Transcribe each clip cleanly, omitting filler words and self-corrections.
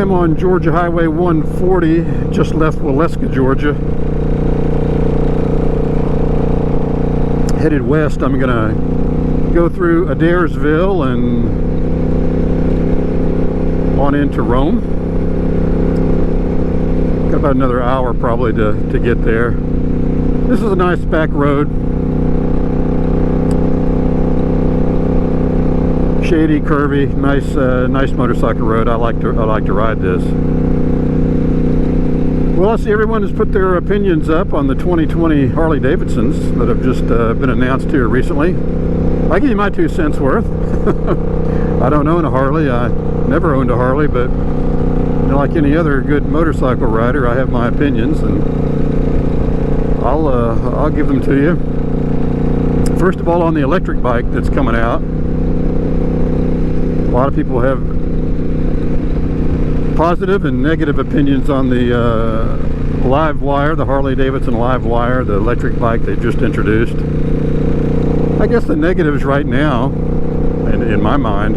I am on Georgia Highway 140, just left Waleska, Georgia. Headed west. I'm gonna go through Adairsville and on into Rome. Got about another hour probably to get there. This is a nice back road. Shady, curvy, nice motorcycle road. I like to ride this. Well, I see everyone has put their opinions up on the 2020 Harley-Davidsons that have just been announced here recently. I give you my 2 cents worth. I don't own a Harley. I never owned a Harley, but you know, like any other good motorcycle rider, I have my opinions, and I'll give them to you. First of all, on the electric bike that's coming out, a lot of people have positive and negative opinions on the Livewire, the Harley-Davidson Livewire, the electric bike they've just introduced. I guess the negatives right now, in my mind,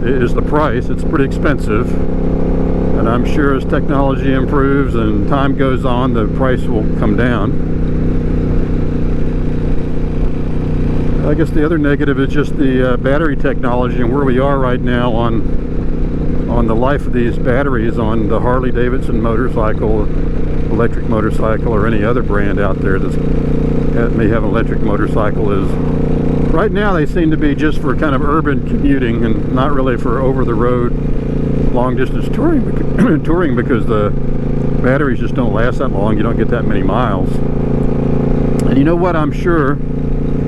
is the price. It's pretty expensive, and I'm sure as technology improves and time goes on, the price will come down. I guess the other negative is just the battery technology and where we are right now on the life of these batteries on the Harley-Davidson motorcycle, electric motorcycle, or any other brand out there that may have an electric motorcycle. Is right now they seem to be just for kind of urban commuting and not really for over-the-road long-distance touring because the batteries just don't last that long. You don't get that many miles. And you know what? I'm sure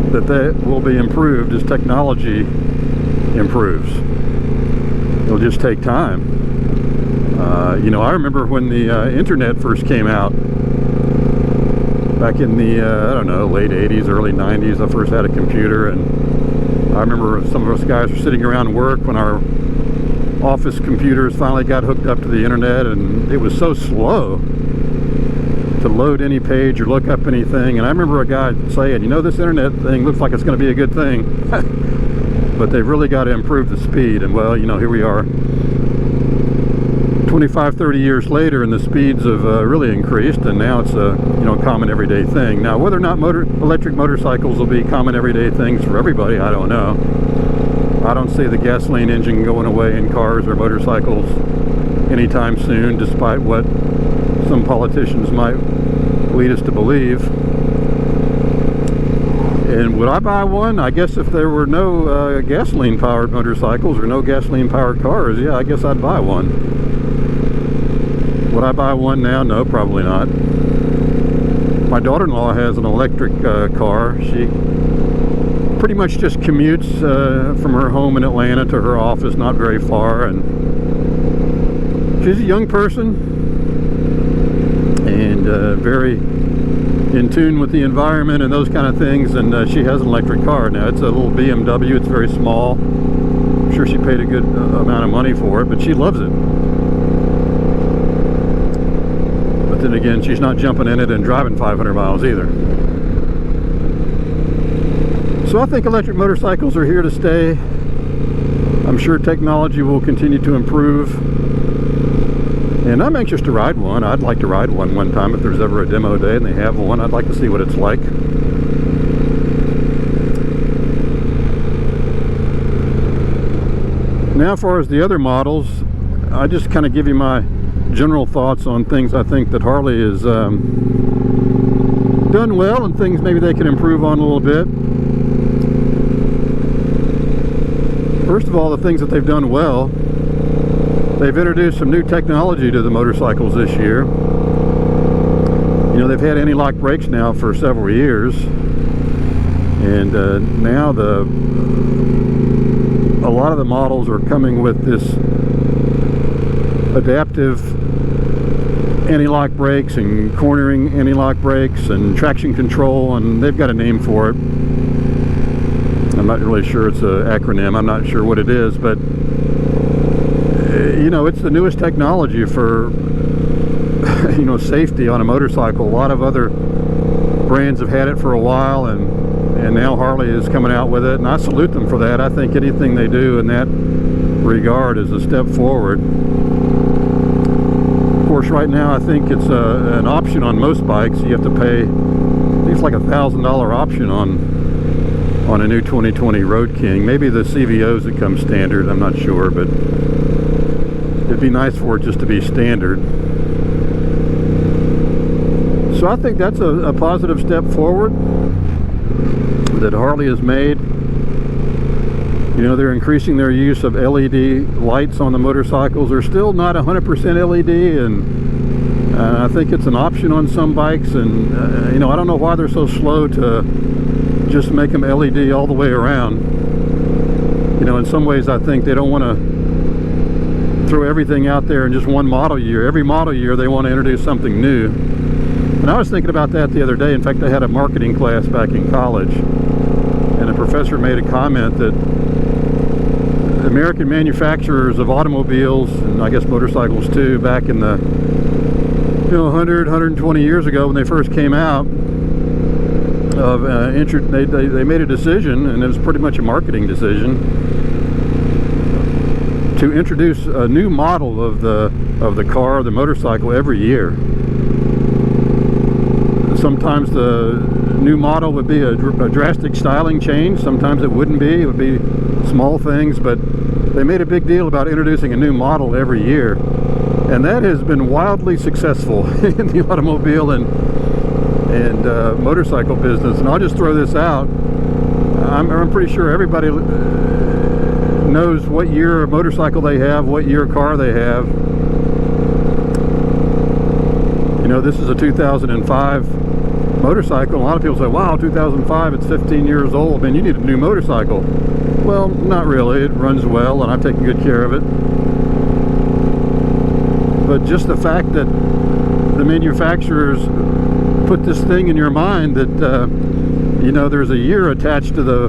that will be improved as technology improves. It'll just take time. You know, I remember when the internet first came out back in the I don't know, late 80s, early 90s. I first had a computer, and I remember some of us guys were sitting around work when our office computers finally got hooked up to the internet, and it was so slow to load any page or look up anything. And I remember a guy saying, you know, this internet thing looks like it's going to be a good thing, but they've really got to improve the speed. And well, you know, here we are 25-30 years later, and the speeds have really increased, and now it's a you know, common everyday thing. Now, whether or not electric motorcycles will be common everyday things for everybody, I don't know. I don't see the gasoline engine going away in cars or motorcycles anytime soon, despite what some politicians might lead us to believe. And would I buy one? I guess if there were no gasoline powered motorcycles or no gasoline powered cars, yeah, I guess I'd buy one. Would I buy one now? No, probably not. My daughter-in-law has an electric car. She pretty much just commutes from her home in Atlanta to her office, not very far, and she's a young person and very in tune with the environment and those kind of things, and she has an electric car. Now, it's a little BMW. It's very small. I'm sure she paid a good amount of money for it, but she loves it. But then again, she's not jumping in it and driving 500 miles either. So I think electric motorcycles are here to stay. I'm sure technology will continue to improve, and I'm anxious to ride one. I'd like to ride one time if there's ever a demo day and they have one. I'd like to see what it's like. Now, as far as the other models, I just kind of give you my general thoughts on things I think that Harley has done well, and things maybe they can improve on a little bit. First of all, the things that they've done well, they've introduced some new technology to the motorcycles this year. You know, they've had anti-lock brakes now for several years, and now a lot of the models are coming with this adaptive anti-lock brakes and cornering anti-lock brakes and traction control, and they've got a name for it. I'm not really sure it's an acronym. I'm not sure what it is, but you know, it's the newest technology for you know, safety on a motorcycle. A lot of other brands have had it for a while, and now Harley is coming out with it, and I salute them for that. I think anything they do in that regard is a step forward. Of course, right now I think it's an option on most bikes. You have to pay, I think it's like $1,000 option on a new 2020 Road King. Maybe the CVOs that come standard, I'm not sure, but it'd be nice for it just to be standard. So I think that's a positive step forward that Harley has made. You know, they're increasing their use of LED lights on the motorcycles. They're still not 100% LED, and I think it's an option on some bikes. And you know, I don't know why they're so slow to just make them LED all the way around. You know, in some ways I think they don't want to throw everything out there in just one model year. Every model year they want to introduce something new. And I was thinking about that the other day. In fact, I had a marketing class back in college, and a professor made a comment that American manufacturers of automobiles, and I guess motorcycles too, back in the 100, 120 years ago when they first came out, they made a decision, and it was pretty much a marketing decision, to introduce a new model of the car, the motorcycle, every year. Sometimes the new model would be a drastic styling change. Sometimes it wouldn't be. It would be small things, but they made a big deal about introducing a new model every year, and that has been wildly successful in the automobile and motorcycle business. And I'll just throw this out. I'm pretty sure everybody knows what year motorcycle they have, what year car they have. You know, this is a 2005 motorcycle. A lot of people say, wow, 2005, it's 15 years old, man, you need a new motorcycle. Well, not really. It runs well, and I've taken good care of it. But just the fact that the manufacturers put this thing in your mind that you know, there's a year attached to the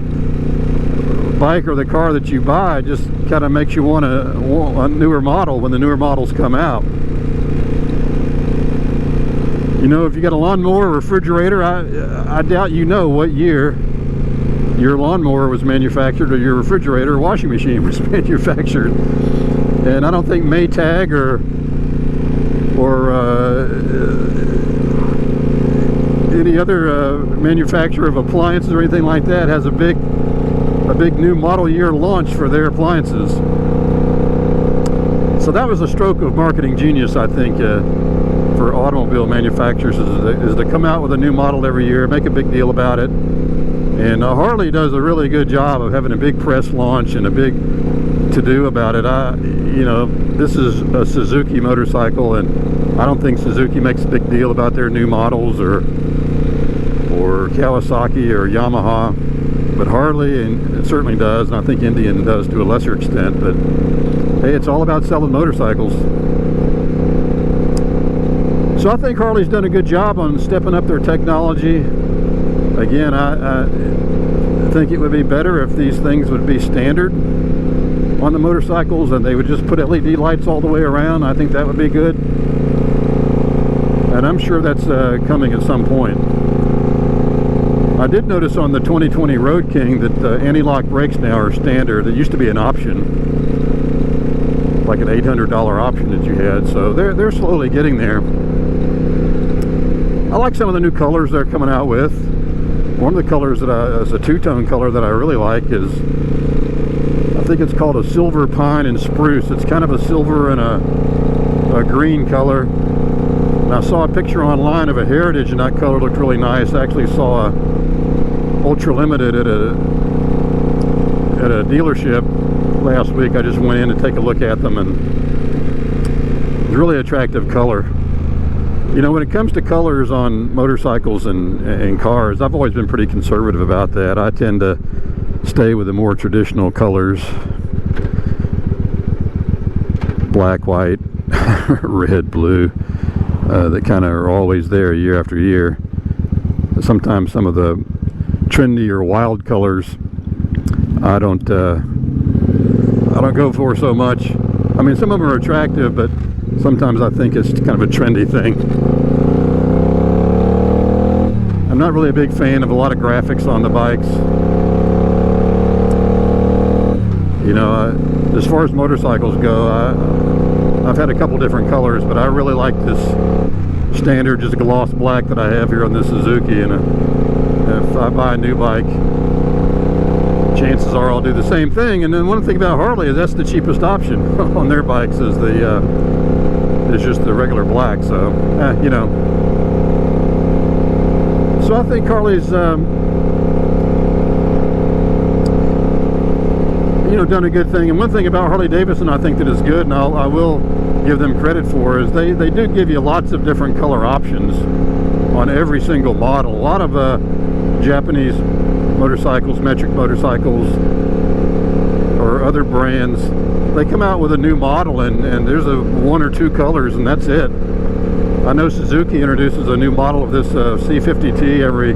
bike or the car that you buy, just kind of makes you want a newer model when the newer models come out. You know, if you got a lawnmower or refrigerator, I doubt you know what year your lawnmower was manufactured, or your refrigerator or washing machine was manufactured. And I don't think Maytag or any other manufacturer of appliances or anything like that has a big new model year launch for their appliances. So that was a stroke of marketing genius, I think, for automobile manufacturers, is to come out with a new model every year, make a big deal about it. And Harley does a really good job of having a big press launch and a big to-do about it. You know, this is a Suzuki motorcycle, and I don't think Suzuki makes a big deal about their new models, or Kawasaki or Yamaha, but Harley, and it certainly does, and I think Indian does to a lesser extent. But hey, it's all about selling motorcycles. So I think Harley's done a good job on stepping up their technology. Again, I think it would be better if these things would be standard on the motorcycles, and they would just put LED lights all the way around. I think that would be good, and I'm sure that's coming at some point. I did notice on the 2020 Road King that anti-lock brakes now are standard. It used to be an option, like an $800 option that you had. So they're slowly getting there. I like some of the new colors they're coming out with. One of the colors that is a two-tone color that I really like is, I think it's called a silver pine and spruce. It's kind of a silver and a green color. And I saw a picture online of a Heritage, and that color looked really nice. I actually saw a Ultra Limited at a dealership last week. I just went in to take a look at them, and it's a really attractive color. You know, when it comes to colors on motorcycles and cars, I've always been pretty conservative about that. I tend to stay with the more traditional colors: black, white, red, blue, that kind of are always there year after year. Sometimes some of the trendy or wild colors I don't go for so much. I mean, some of them are attractive, but sometimes I think it's kind of a trendy thing. And not really a big fan of a lot of graphics on the bikes. You know, as far as motorcycles go, I've had a couple different colors, but I really like this standard, just gloss black that I have here on this Suzuki. And if I buy a new bike, chances are I'll do the same thing. And then one thing about Harley is that's the cheapest option on their bikes is just the regular black. So you know, so I think Harley's you know, done a good thing. And one thing about Harley-Davidson I think that is good, and I will give them credit for, is they do give you lots of different color options on every single model. A lot of Japanese motorcycles, metric motorcycles, or other brands, they come out with a new model and there's one or two colors and that's it. I know Suzuki introduces a new model of this C50T every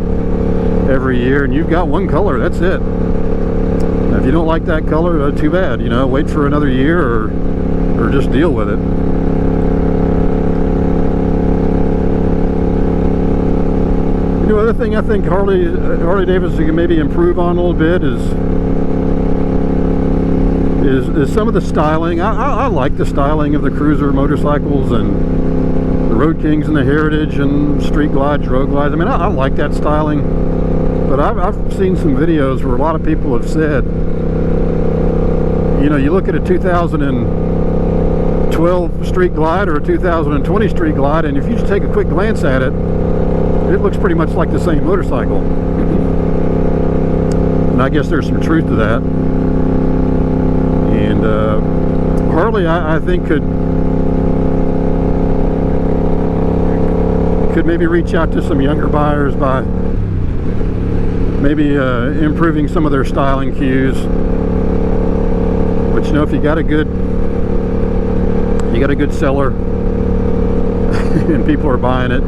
year, and you've got one color, that's it. Now, if you don't like that color, too bad, you know, wait for another year or just deal with it. You know, other thing I think Harley-Davidson can maybe improve on a little bit is some of the styling. I like the styling of the cruiser motorcycles and the Road Kings and the Heritage and Street Glides, Road Glides. I mean, I like that styling, but I've seen some videos where a lot of people have said, you know, you look at a 2012 Street Glide or a 2020 Street Glide, and if you just take a quick glance at it, it looks pretty much like the same motorcycle. And I guess there's some truth to that. And Harley, I think could maybe reach out to some younger buyers by maybe improving some of their styling cues. But you know, if you got a good seller and people are buying it,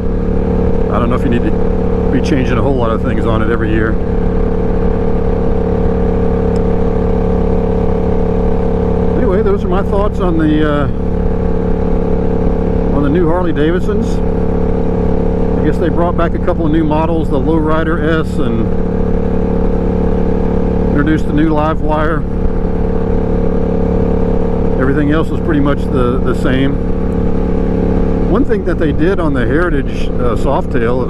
I don't know if you need to be changing a whole lot of things on it every year. Anyway, those are my thoughts on the new Harley-Davidsons. I guess they brought back a couple of new models, the Lowrider S, and introduced the new Livewire. Everything else is pretty much the same. One thing that they did on the Heritage Softail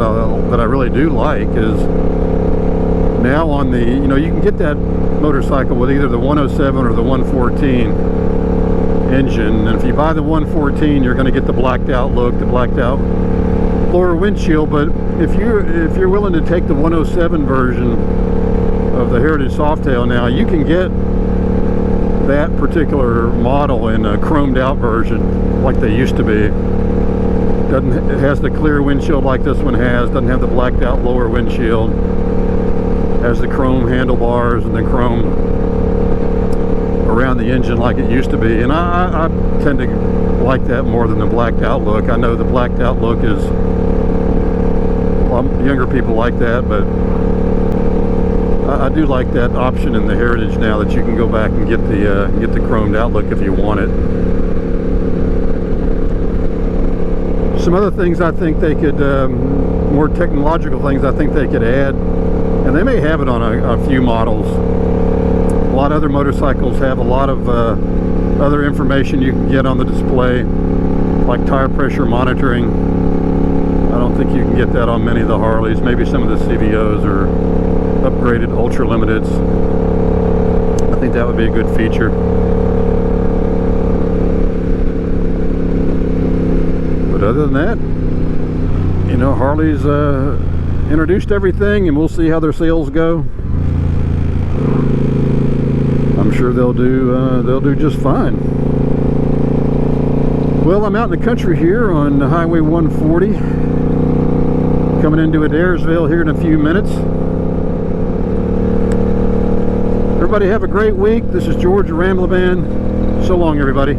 that I really do like is now on the, you know, you can get that motorcycle with either the 107 or the 114 engine, and if you buy the 114 you're going to get the blacked out look, the blacked out lower windshield. But if you're willing to take the 107 version of the Heritage Softail now, you can get that particular model in a chromed out version like they used to be. It has the clear windshield like this one has, doesn't have the blacked out lower windshield, has the chrome handlebars and the chrome around the engine like it used to be. And I tend to like that more than the blacked out look. I know the blacked out look is, well, younger people like that, but I do like that option in the Heritage now, that you can go back and get the chromed out look if you want it. Some other things I think they could, more technological things I think they could add, and they may have it on a few models. A lot of other motorcycles have a lot of other information you can get on the display, like tire pressure monitoring. I don't think you can get that on many of the Harleys. Maybe some of the CVOs or upgraded ultra limiteds. I think that would be a good feature. But other than that, you know, Harley's introduced everything, and we'll see how their sales go. I'm sure they'll do just fine. Well, I'm out in the country here on Highway 140, coming into Adairsville here in a few minutes. Everybody have a great week. This is George Ramblin' Man. So long, everybody.